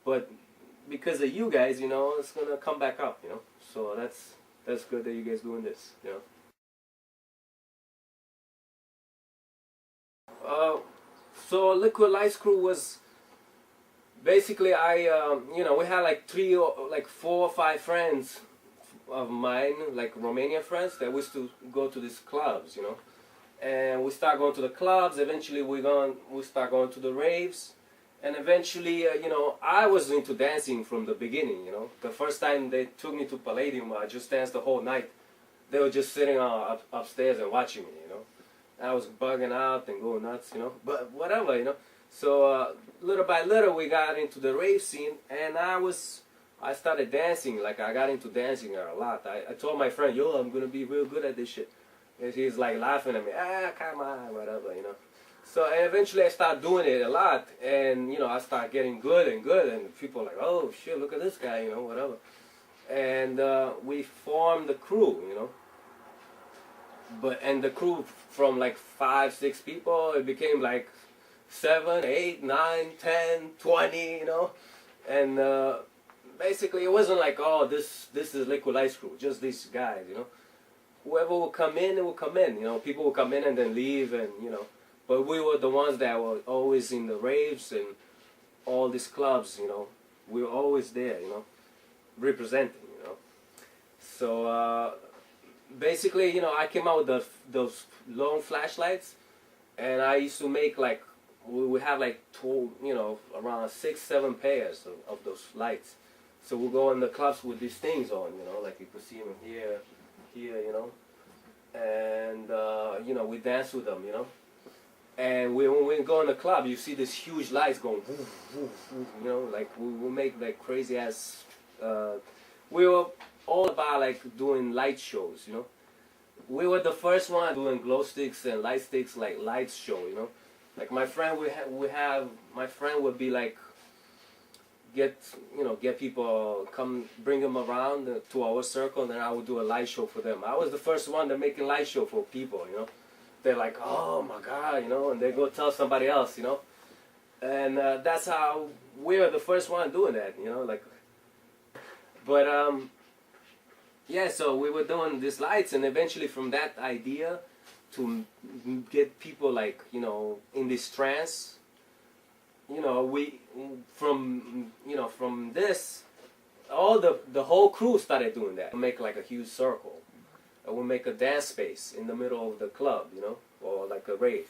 but because of you guys, you know, it's gonna come back up, you know. So that's good that you guys doing this, you know. So Liquid Lights Crew was basically you know, we had like like 4 or 5 friends of mine, like Romanian friends that used to go to these clubs, you know. And we start going to the clubs. Eventually, we start going to the raves, and eventually, you know, I was into dancing from the beginning. You know, the first time they took me to Palladium, I just danced the whole night. They were just sitting upstairs and watching me. You know, I was bugging out and going nuts. You know, but whatever. You know, so little by little, we got into the rave scene, and I started dancing. Like I got into dancing a lot. I told my friend, "Yo, I'm gonna be real good at this shit." And he's like laughing at me, come on, whatever, you know. So and eventually I started doing it a lot, and you know, I started getting good, and people are like, oh shit, look at this guy, you know, whatever. And we formed the crew, you know. And the crew from like 5, 6 people, it became like 7, 8, 9, 10, 20, you know. And basically it wasn't like, oh, this is Liquid Lights Crew, just these guys, you know. Whoever will come in, it will come in. You know, people will come in and then leave, and you know. But we were the ones that were always in the raves and all these clubs. You know, we were always there. You know, representing. You know, so basically, you know, I came out with those long flashlights, and I used to make like we would have like you know, around 6, 7 pairs of those lights. So we'll go in the clubs with these things on. You know, like you can see them here, you know, and you know, we dance with them, you know. And when we go in the club, you see these huge lights going, woof, woof, woof, you know, like we make like crazy ass. We were all about like doing light shows, you know. We were the first one doing glow sticks and light sticks, like lights show, you know. Like my friend, my friend would be like, get people, come bring them around to our circle, and then I would do a light show for them. I was the first one to make a light show for people, you know. They're like, oh my God, you know, and they go tell somebody else, you know. And that's how we're the first one doing that, you know, like. But yeah, so we were doing these lights, and eventually from that idea to get people like, you know, in this trance, you know, from this, all the whole crew started doing that. We make like a huge circle, and we make a dance space in the middle of the club, you know, or like a rave,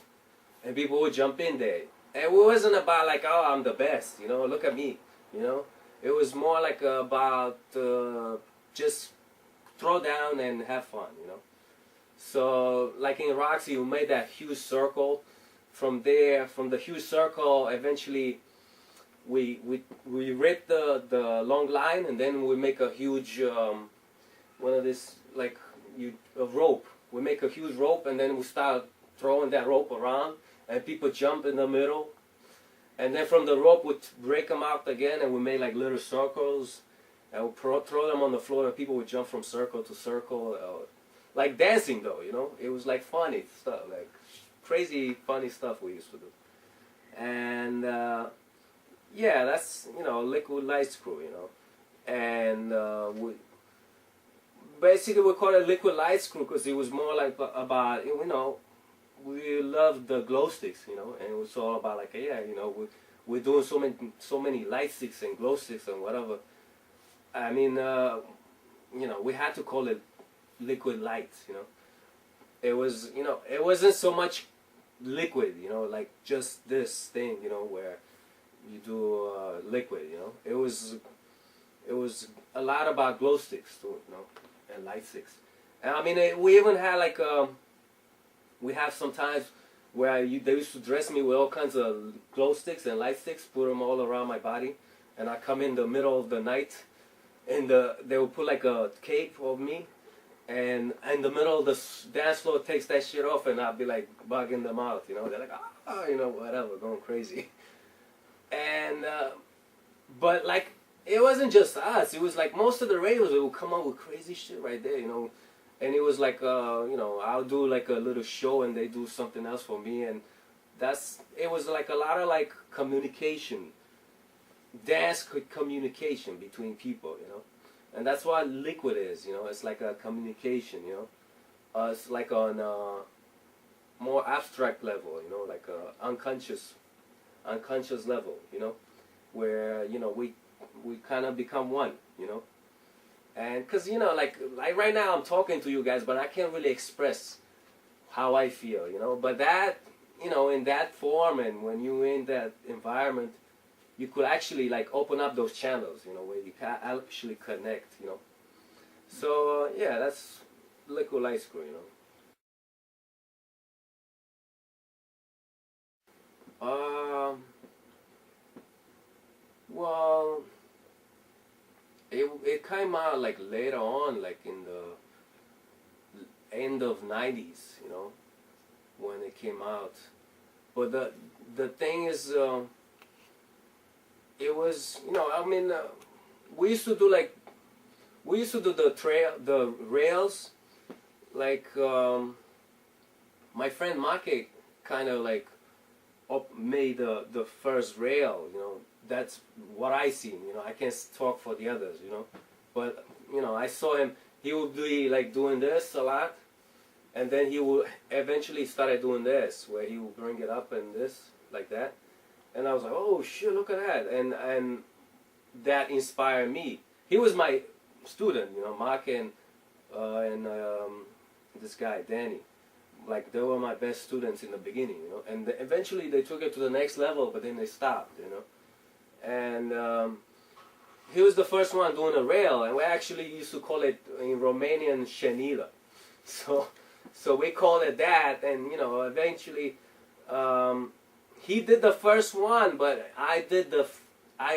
and people would jump in there. And it wasn't about like, oh, I'm the best, you know, look at me, you know. It was more like about just throw down and have fun, you know. So like in Roxy, we made that huge circle. From there, from the huge circle, eventually we rip the long line, and then we make a huge one of this like a rope. We make a huge rope, and then we start throwing that rope around, and people jump in the middle, and then from the rope we break them out again, and we make like little circles, and we throw them on the floor, and people would jump from circle to circle, like dancing though, you know. It was like funny stuff, like crazy funny stuff we used to do. And yeah, that's, you know, Liquid Lights Crew, you know. And we call it Liquid Lights Crew because it was more like about, you know, we loved the glow sticks, you know, and it was all about like, yeah, you know, we're doing so many light sticks and glow sticks and whatever. I mean, you know, we had to call it Liquid Lights, you know. It was, you know, it wasn't so much liquid, you know, like just this thing, you know, where you do liquid, you know. It was a lot about glow sticks too, you know, and light sticks. And I mean, we even had like we have some times where they used to dress me with all kinds of glow sticks and light sticks, put them all around my body, and I come in the middle of the night, and they would put like a cape of me, and in the middle of the dance floor takes that shit off, and I'll be like bugging them out, you know. They're like, ah, you know, whatever, going crazy. And but like, it wasn't just us. It was like most of the ravers would come up with crazy shit right there, you know. And it was like, you know, I'll do like a little show, and they do something else for me, and it was like a lot of like communication dance communication between people, you know. And that's what liquid is, you know. It's like a communication, you know. It's like on a more abstract level, you know, like a unconscious level, you know, where, you know, we kind of become one, you know. And because, you know, like right now I'm talking to you guys, but I can't really express how I feel, you know. But that, you know, in that form and when you're in that environment, you could actually like open up those channels, you know, where you can actually connect, you know. So yeah, that's liquid light screw, you know. Well, it came out like later on, like in the end of '90s, you know, when it came out. But the thing is, it was, you know, I mean, we used to do like the rails, like my friend Make kind of like made the first rail, you know. That's what I seen, you know. I can't talk for the others, you know, but you know, I saw him. He would be like doing this a lot, and then he would eventually started doing this, where he would bring it up and this like that, and I was like, oh shit, look at that, and that inspired me. He was my student, you know, Mark and this guy Danny. Like they were my best students in the beginning, you know, and eventually they took it to the next level, but then they stopped, you know. And he was the first one doing a rail, and we actually used to call it in Romanian Shenila. So we call it that, and you know, eventually he did the first one, but I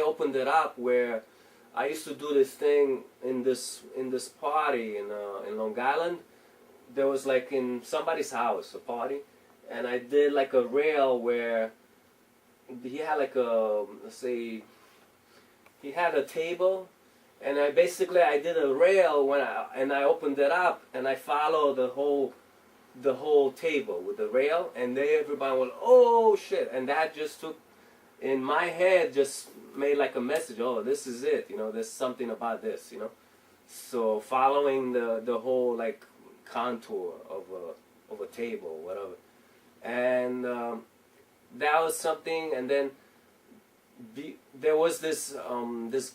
opened it up where I used to do this thing in this party in Long Island. There was like in somebody's house a party, and I did like a rail where he had like a, let's say, he had a table, and I did a rail when I opened it up, and I followed the whole table with the rail, and everybody went, oh shit, and that just took, in my head, just made like a message, oh, this is it, you know, there's something about this, you know. So following the whole like contour of a table, whatever, and that was something. And then there was this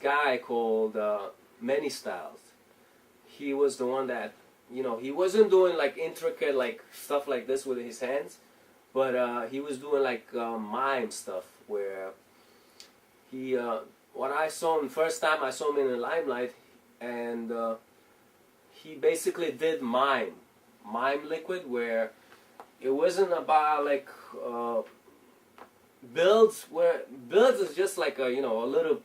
guy called Many Styles. He was the one that, you know, he wasn't doing like intricate like stuff like this with his hands, but he was doing like mime stuff where he when I saw him first time, I saw him in the Limelight, and he basically did mime liquid, where it wasn't about like builds, where builds is just like a, you know, a little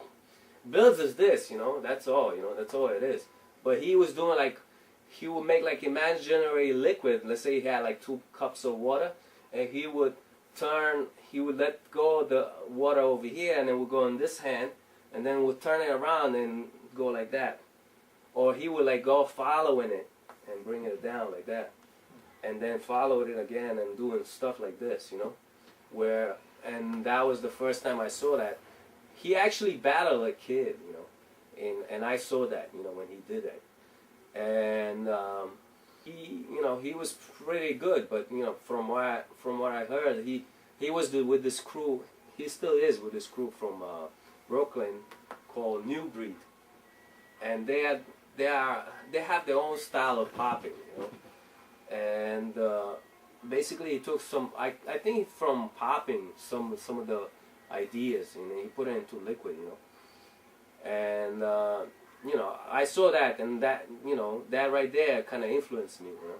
builds is this, you know, that's all, you know, that's all it is. But he was doing like, he would make like imaginary liquid. Let's say he had like 2 cups of water, and he would let go of the water over here, and then would go in this hand, and then would turn it around and go like that. Or he would like go following it and bring it down like that, and then follow it again and doing stuff like this, you know, and that was the first time I saw that. He actually battled a kid, you know, and I saw that, you know, when he did it. And he, you know, he was pretty good, but you know, from what I heard, he was with this crew. He still is with this crew from Brooklyn called New Breed, and they have their own style of popping, you know. And basically, he took some, I think from popping some of the ideas, and he put it into liquid, you know. And you know, I saw that, and that, you know, that right there kind of influenced me, you know.